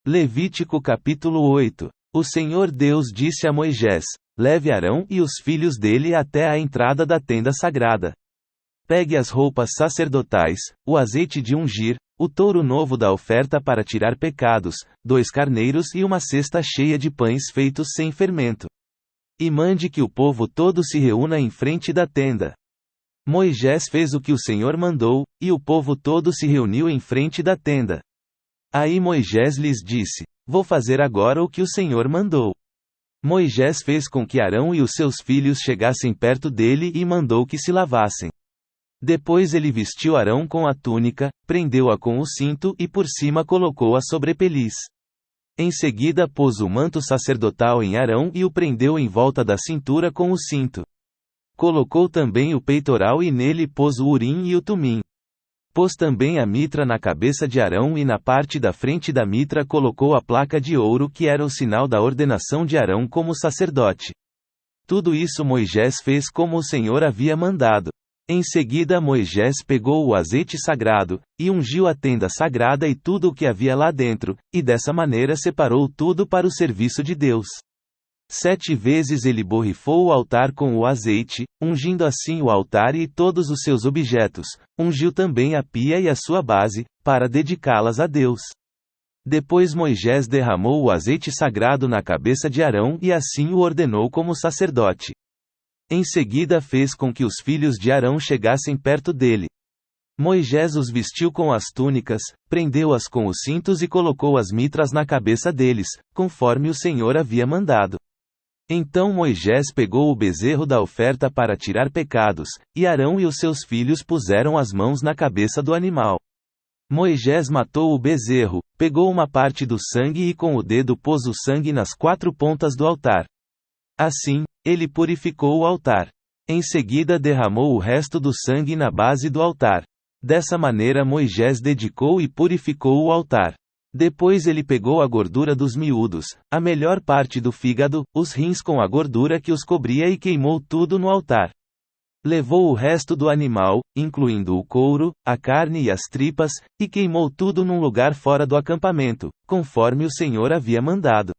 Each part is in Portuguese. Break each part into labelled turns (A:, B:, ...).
A: Levítico capítulo 8. O Senhor Deus disse a Moisés: Leve Arão e os filhos dele até a entrada da tenda sagrada. Pegue as roupas sacerdotais, o azeite de ungir, o touro novo da oferta para tirar pecados, 2 carneiros e uma cesta cheia de pães feitos sem fermento. E mande que o povo todo se reúna em frente da tenda. Moisés fez o que o Senhor mandou, e o povo todo se reuniu em frente da tenda. Aí Moisés lhes disse: Vou fazer agora o que o Senhor mandou. Moisés fez com que Arão e os seus filhos chegassem perto dele e mandou que se lavassem. Depois ele vestiu Arão com a túnica, prendeu-a com o cinto e por cima colocou a sobrepeliz. Em seguida pôs o manto sacerdotal em Arão e o prendeu em volta da cintura com o cinto. Colocou também o peitoral e nele pôs o urim e o tumim. Pôs também a mitra na cabeça de Arão e na parte da frente da mitra colocou a placa de ouro que era o sinal da ordenação de Arão como sacerdote. Tudo isso Moisés fez como o Senhor havia mandado. Em seguida Moisés pegou o azeite sagrado, e ungiu a tenda sagrada e tudo o que havia lá dentro, e dessa maneira separou tudo para o serviço de Deus. 7 vezes ele borrifou o altar com o azeite, ungindo assim o altar e todos os seus objetos, ungiu também a pia e a sua base, para dedicá-las a Deus. Depois Moisés derramou o azeite sagrado na cabeça de Arão e assim o ordenou como sacerdote. Em seguida fez com que os filhos de Arão chegassem perto dele. Moisés os vestiu com as túnicas, prendeu-as com os cintos e colocou as mitras na cabeça deles, conforme o Senhor havia mandado. Então Moisés pegou o bezerro da oferta para tirar pecados, e Arão e os seus filhos puseram as mãos na cabeça do animal. Moisés matou o bezerro, pegou uma parte do sangue e com o dedo pôs o sangue nas 4 pontas do altar. Assim, ele purificou o altar. Em seguida derramou o resto do sangue na base do altar. Dessa maneira Moisés dedicou e purificou o altar. Depois ele pegou a gordura dos miúdos, a melhor parte do fígado, os rins com a gordura que os cobria e queimou tudo no altar. Levou o resto do animal, incluindo o couro, a carne e as tripas, e queimou tudo num lugar fora do acampamento, conforme o Senhor havia mandado.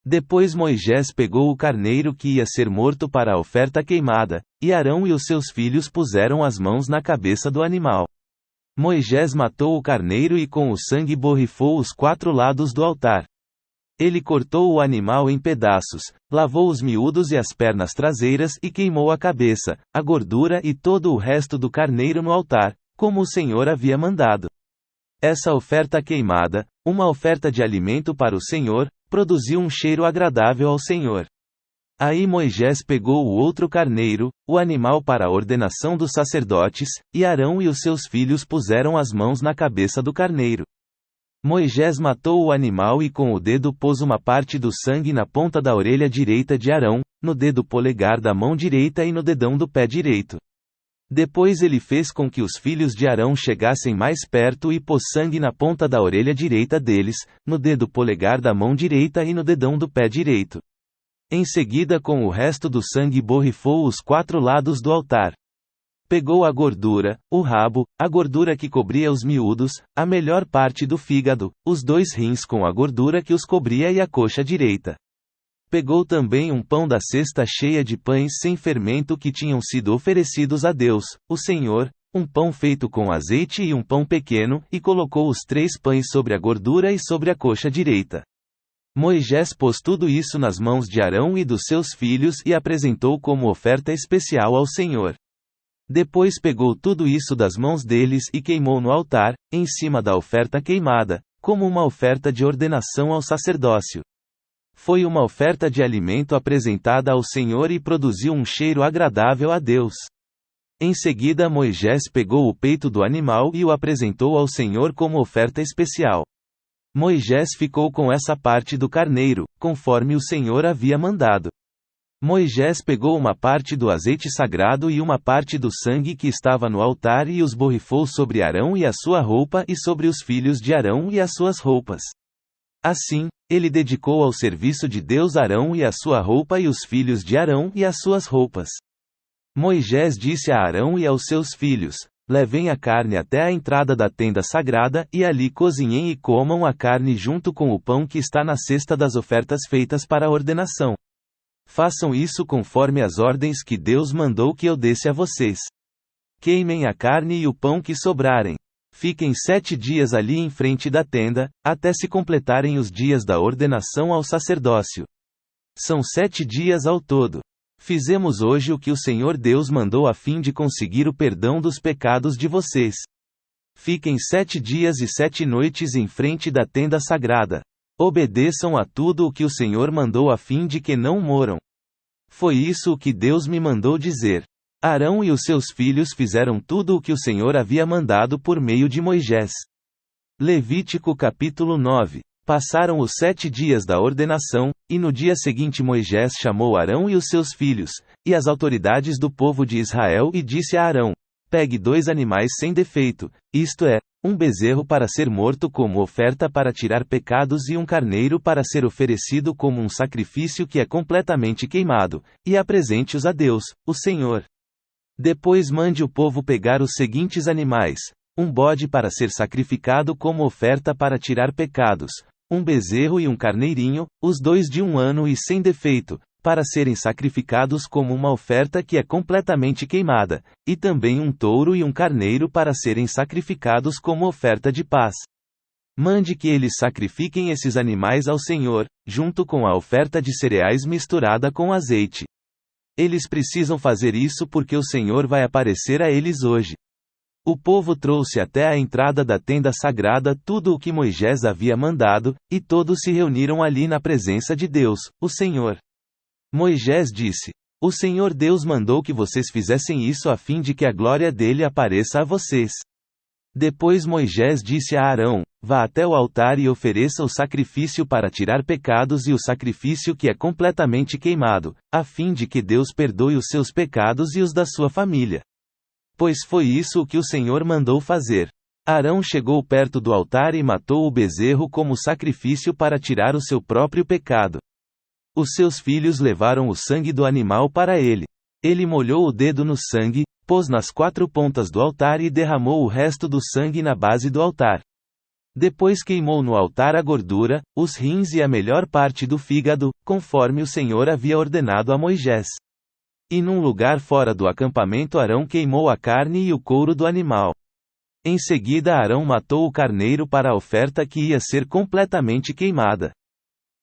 A: Depois Moisés pegou o carneiro que ia ser morto para a oferta queimada, e Arão e os seus filhos puseram as mãos na cabeça do animal. Moisés matou o carneiro e com o sangue borrifou os 4 lados do altar. Ele cortou o animal em pedaços, lavou os miúdos e as pernas traseiras e queimou a cabeça, a gordura e todo o resto do carneiro no altar, como o Senhor havia mandado. Essa oferta queimada, uma oferta de alimento para o Senhor, produziu um cheiro agradável ao Senhor. Aí Moisés pegou o outro carneiro, o animal para a ordenação dos sacerdotes, e Arão e os seus filhos puseram as mãos na cabeça do carneiro. Moisés matou o animal e com o dedo pôs uma parte do sangue na ponta da orelha direita de Arão, no dedo polegar da mão direita e no dedão do pé direito. Depois ele fez com que os filhos de Arão chegassem mais perto e pôs sangue na ponta da orelha direita deles, no dedo polegar da mão direita e no dedão do pé direito. Em seguida com o resto do sangue borrifou os 4 lados do altar. Pegou a gordura, o rabo, a gordura que cobria os miúdos, a melhor parte do fígado, os 2 rins com a gordura que os cobria e a coxa direita. Pegou também um pão da cesta cheia de pães sem fermento que tinham sido oferecidos a Deus, o Senhor, um pão feito com azeite e um pão pequeno, e colocou os 3 pães sobre a gordura e sobre a coxa direita. Moisés pôs tudo isso nas mãos de Arão e dos seus filhos e apresentou como oferta especial ao Senhor. Depois pegou tudo isso das mãos deles e queimou no altar, em cima da oferta queimada, como uma oferta de ordenação ao sacerdócio. Foi uma oferta de alimento apresentada ao Senhor e produziu um cheiro agradável a Deus. Em seguida Moisés pegou o peito do animal e o apresentou ao Senhor como oferta especial. Moisés ficou com essa parte do carneiro, conforme o Senhor havia mandado. Moisés pegou uma parte do azeite sagrado e uma parte do sangue que estava no altar e os borrifou sobre Arão e a sua roupa e sobre os filhos de Arão e as suas roupas. Assim, ele dedicou ao serviço de Deus Arão e a sua roupa e os filhos de Arão e as suas roupas. Moisés disse a Arão e aos seus filhos: levem a carne até a entrada da tenda sagrada, e ali cozinhem e comam a carne junto com o pão que está na cesta das ofertas feitas para a ordenação. Façam isso conforme as ordens que Deus mandou que eu desse a vocês. Queimem a carne e o pão que sobrarem. Fiquem 7 dias ali em frente da tenda, até se completarem os dias da ordenação ao sacerdócio. São 7 dias ao todo. Fizemos hoje o que o Senhor Deus mandou a fim de conseguir o perdão dos pecados de vocês. Fiquem 7 dias e 7 noites em frente da tenda sagrada. Obedeçam a tudo o que o Senhor mandou a fim de que não moram. Foi isso o que Deus me mandou dizer. Arão e os seus filhos fizeram tudo o que o Senhor havia mandado por meio de Moisés. Levítico capítulo 9. Passaram os 7 dias da ordenação, e no dia seguinte Moisés chamou Arão e os seus filhos, e as autoridades do povo de Israel e disse a Arão: pegue 2 animais sem defeito, isto é, um bezerro para ser morto como oferta para tirar pecados e um carneiro para ser oferecido como um sacrifício que é completamente queimado, e apresente-os a Deus, o Senhor. Depois mande o povo pegar os seguintes animais: um bode para ser sacrificado como oferta para tirar pecados, um bezerro e um carneirinho, os 2 de 1 ano e sem defeito, para serem sacrificados como uma oferta que é completamente queimada, e também um touro e um carneiro para serem sacrificados como oferta de paz. Mande que eles sacrifiquem esses animais ao Senhor, junto com a oferta de cereais misturada com azeite. Eles precisam fazer isso porque o Senhor vai aparecer a eles hoje. O povo trouxe até a entrada da tenda sagrada tudo o que Moisés havia mandado, e todos se reuniram ali na presença de Deus, o Senhor. Moisés disse: o Senhor Deus mandou que vocês fizessem isso a fim de que a glória dele apareça a vocês. Depois Moisés disse a Arão: vá até o altar e ofereça o sacrifício para tirar pecados e o sacrifício que é completamente queimado, a fim de que Deus perdoe os seus pecados e os da sua família. Pois foi isso o que o Senhor mandou fazer. Arão chegou perto do altar e matou o bezerro como sacrifício para tirar o seu próprio pecado. Os seus filhos levaram o sangue do animal para ele. Ele molhou o dedo no sangue, pôs nas 4 pontas do altar e derramou o resto do sangue na base do altar. Depois queimou no altar a gordura, os rins e a melhor parte do fígado, conforme o Senhor havia ordenado a Moisés. E num lugar fora do acampamento Arão queimou a carne e o couro do animal. Em seguida Arão matou o carneiro para a oferta que ia ser completamente queimada.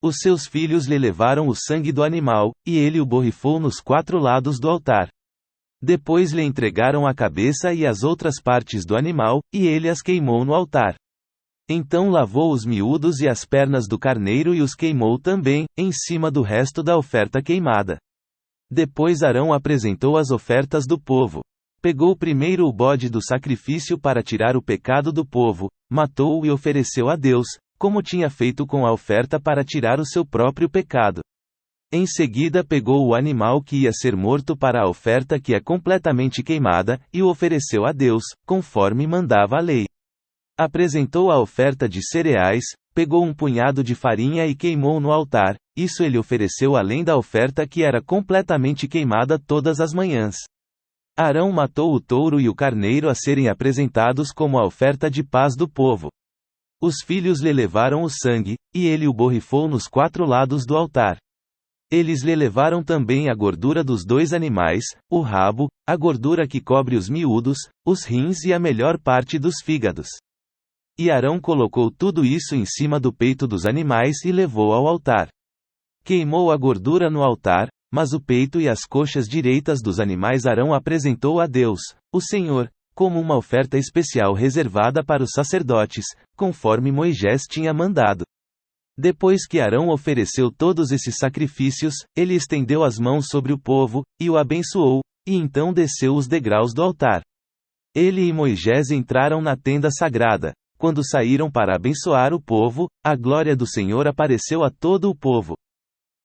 A: Os seus filhos lhe levaram o sangue do animal, e ele o borrifou nos 4 lados do altar. Depois lhe entregaram a cabeça e as outras partes do animal, e ele as queimou no altar. Então lavou os miúdos e as pernas do carneiro e os queimou também, em cima do resto da oferta queimada. Depois Arão apresentou as ofertas do povo. Pegou primeiro o bode do sacrifício para tirar o pecado do povo, matou-o e ofereceu a Deus, como tinha feito com a oferta para tirar o seu próprio pecado. Em seguida pegou o animal que ia ser morto para a oferta que é completamente queimada, e o ofereceu a Deus, conforme mandava a lei. Apresentou a oferta de cereais, pegou um punhado de farinha e queimou no altar, isso ele ofereceu além da oferta que era completamente queimada todas as manhãs. Arão matou o touro e o carneiro a serem apresentados como a oferta de paz do povo. Os filhos lhe levaram o sangue, e ele o borrifou nos 4 lados do altar. Eles lhe levaram também a gordura dos 2 animais, o rabo, a gordura que cobre os miúdos, os rins e a melhor parte dos fígados. E Arão colocou tudo isso em cima do peito dos animais e levou ao altar. Queimou a gordura no altar, mas o peito e as coxas direitas dos animais Arão apresentou a Deus, o Senhor, como uma oferta especial reservada para os sacerdotes, conforme Moisés tinha mandado. Depois que Arão ofereceu todos esses sacrifícios, ele estendeu as mãos sobre o povo, e o abençoou, e então desceu os degraus do altar. Ele e Moisés entraram na tenda sagrada. Quando saíram para abençoar o povo, a glória do Senhor apareceu a todo o povo.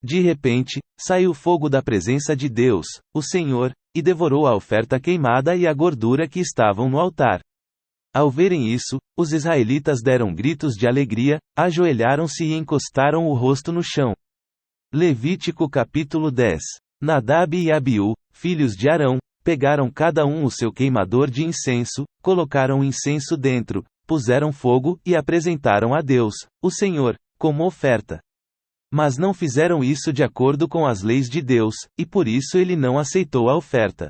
A: De repente, saiu fogo da presença de Deus, o Senhor, e devorou a oferta queimada e a gordura que estavam no altar. Ao verem isso, os israelitas deram gritos de alegria, ajoelharam-se e encostaram o rosto no chão. Levítico capítulo 10. Nadab e Abiú, filhos de Arão, pegaram cada um o seu queimador de incenso, colocaram incenso dentro, puseram fogo e apresentaram a Deus, o Senhor, como oferta. Mas não fizeram isso de acordo com as leis de Deus, e por isso ele não aceitou a oferta.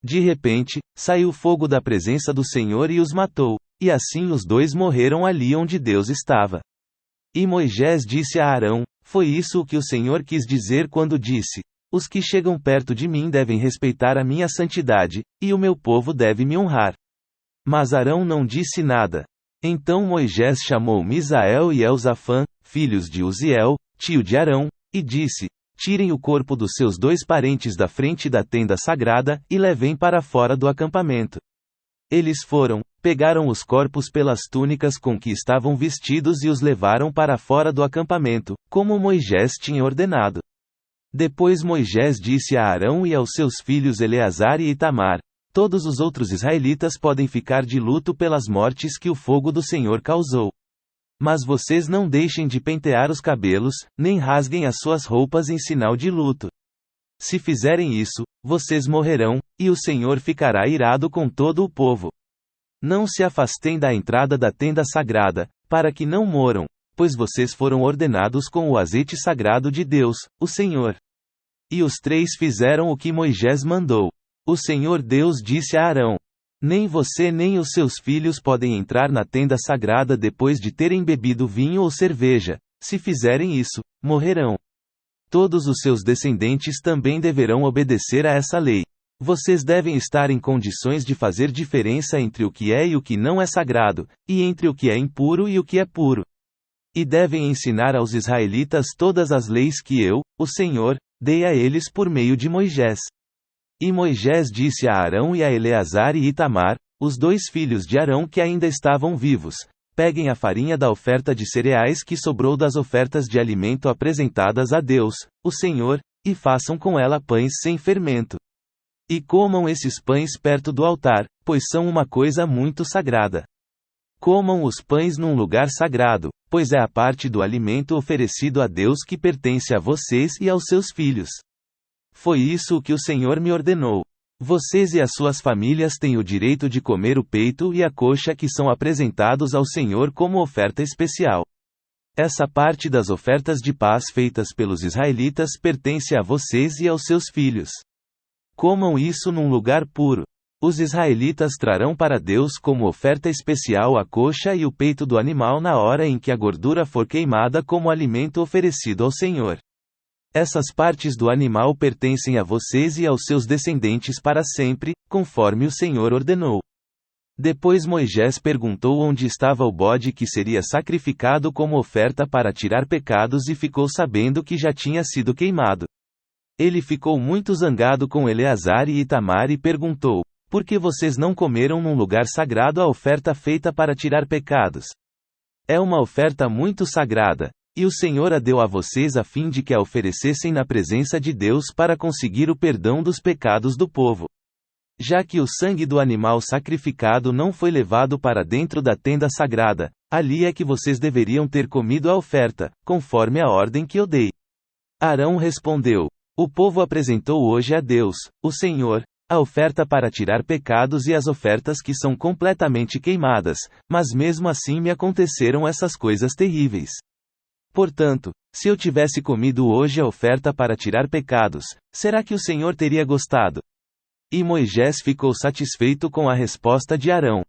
A: De repente, saiu fogo da presença do Senhor e os matou, e assim os dois morreram ali onde Deus estava. E Moisés disse a Arão: foi isso o que o Senhor quis dizer quando disse: os que chegam perto de mim devem respeitar a minha santidade, e o meu povo deve me honrar. Mas Arão não disse nada. Então Moisés chamou Misael e Elzafã, filhos de Uziel, tio de Arão, e disse: tirem o corpo dos seus dois parentes da frente da tenda sagrada, e levem para fora do acampamento. Eles foram, pegaram os corpos pelas túnicas com que estavam vestidos e os levaram para fora do acampamento, como Moisés tinha ordenado. Depois Moisés disse a Arão e aos seus filhos Eleazar e Itamar: todos os outros israelitas podem ficar de luto pelas mortes que o fogo do Senhor causou. Mas vocês não deixem de pentear os cabelos, nem rasguem as suas roupas em sinal de luto. Se fizerem isso, vocês morrerão, e o Senhor ficará irado com todo o povo. Não se afastem da entrada da tenda sagrada, para que não moram, pois vocês foram ordenados com o azeite sagrado de Deus, o Senhor. E os três fizeram o que Moisés mandou. O Senhor Deus disse a Arão: nem você nem os seus filhos podem entrar na tenda sagrada depois de terem bebido vinho ou cerveja. Se fizerem isso, morrerão. Todos os seus descendentes também deverão obedecer a essa lei. Vocês devem estar em condições de fazer diferença entre o que é e o que não é sagrado, e entre o que é impuro e o que é puro. E devem ensinar aos israelitas todas as leis que eu, o Senhor, dei a eles por meio de Moisés. E Moisés disse a Arão e a Eleazar e Itamar, os dois filhos de Arão que ainda estavam vivos: peguem a farinha da oferta de cereais que sobrou das ofertas de alimento apresentadas a Deus, o Senhor, e façam com ela pães sem fermento. E comam esses pães perto do altar, pois são uma coisa muito sagrada. Comam os pães num lugar sagrado, pois é a parte do alimento oferecido a Deus que pertence a vocês e aos seus filhos. Foi isso o que o Senhor me ordenou. Vocês e as suas famílias têm o direito de comer o peito e a coxa que são apresentados ao Senhor como oferta especial. Essa parte das ofertas de paz feitas pelos israelitas pertence a vocês e aos seus filhos. Comam isso num lugar puro. Os israelitas trarão para Deus como oferta especial a coxa e o peito do animal na hora em que a gordura for queimada como alimento oferecido ao Senhor. Essas partes do animal pertencem a vocês e aos seus descendentes para sempre, conforme o Senhor ordenou. Depois Moisés perguntou onde estava o bode que seria sacrificado como oferta para tirar pecados e ficou sabendo que já tinha sido queimado. Ele ficou muito zangado com Eleazar e Itamar e perguntou: por que vocês não comeram num lugar sagrado a oferta feita para tirar pecados? É uma oferta muito sagrada, e o Senhor a deu a vocês a fim de que a oferecessem na presença de Deus para conseguir o perdão dos pecados do povo. Já que o sangue do animal sacrificado não foi levado para dentro da tenda sagrada, ali é que vocês deveriam ter comido a oferta, conforme a ordem que eu dei. Arão respondeu: o povo apresentou hoje a Deus, o Senhor, a oferta para tirar pecados e as ofertas que são completamente queimadas, mas mesmo assim me aconteceram essas coisas terríveis. Portanto, se eu tivesse comido hoje a oferta para tirar pecados, será que o Senhor teria gostado? E Moisés ficou satisfeito com a resposta de Arão.